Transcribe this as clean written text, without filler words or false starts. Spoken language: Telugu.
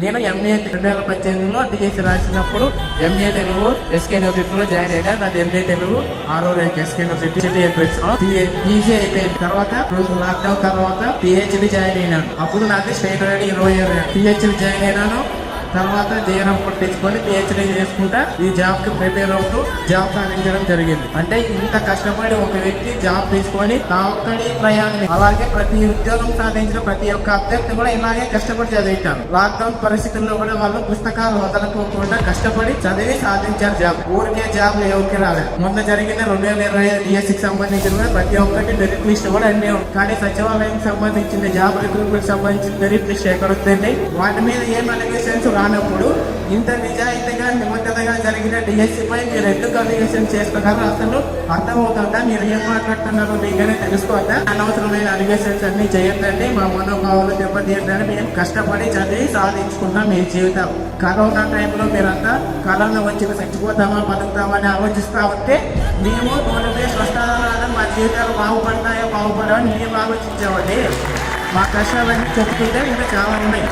నేను ఎంఏ 2018లో డిఎస్సి రాసినప్పుడు ఎంఏ తెలుగు ఎస్కే యూనివర్సిటీలో జాయిన్ అయినా. నాది ఎంఏ తెలుగు 6వ ర్యాంక్ ఎస్కే యూనివర్సిటీ పీజీ అయిపోయిన తర్వాత లాక్డౌన్ తర్వాత పిహెచ్డి జాయిన్ అయినాను. అప్పుడు నాకు స్టేట్ ర్యాంక్ 20 పిహెచ్డి జాయిన్ అయినాను. తర్వాత జేఎన్ఎం కొట్టించుకొని పిహెచ్డీ చేసుకుంటా ఈ జాబ్ కి ప్రిపేర్ అవుతూ జాబ్ సాధించడం జరిగింది. అంటే ఇంత కష్టపడి ఒక వ్యక్తి జాబ్ తీసుకొని నా ఒక్కడి ప్రయాణం, అలాగే ప్రతి ఉద్యోగం సాధించిన ప్రతి ఒక్క అభ్యర్థి కూడా ఇలాగే కష్టపడి చదివించారు. లాక్డౌన్ పరిస్థితుల్లో కూడా వాళ్ళు పుస్తకాలు వదలకోకుండా కష్టపడి చదివి సాధించారు జాబ్. ఊరికే జాబ్ ఎవరికి రాలేదు. మొన్న జరిగిన 2025 డిఎస్సికి సంబంధించిన ప్రతి ఒక్కటి మెరిట్ లిస్ట్ కూడా అన్నీ, కానీ సచివాలయం సంబంధించిన జాబ్ రిక్రూట్మెంట్ సంబంధించిన మెరిట్ లిస్ట్ ఎక్కడ వస్తుంది, వాటి మీద ఏం అలిగేషన్స్ రానప్పుడు ఇంత నిజాయితీగా నిబద్ధతగా జరిగిన డిఎస్సి పై మీరు ఎందుకు అలిగేషన్ చేస్తున్నారు అసలు అర్థమవుతుందా? మీరు ఏం మాట్లాడుతున్నారో మీకనే తెలుసుకోవద్దా? అనవసరమైన అలిగేషన్స్ అన్ని చేయొద్దండి. మా మనోభావాలు దెబ్బతీయడానికి మేము కష్టపడి చదివి సాధించుకున్నాం మీ జీవితం. కరోనా టైంలో మీరంతా కరోనా వచ్చి చచ్చిపోతామా బతుకుతామా అని ఆలోచిస్తూ ఉంటే మేము తోలమే స్వస్థానాలను మా జీవితాలు బాగుపడతాయో బాగుపడవని మేము ఆలోచించామండి. మా కష్టాలన్నీ చెప్పుకుంటే ఇంకా చాలా ఉన్నాయి.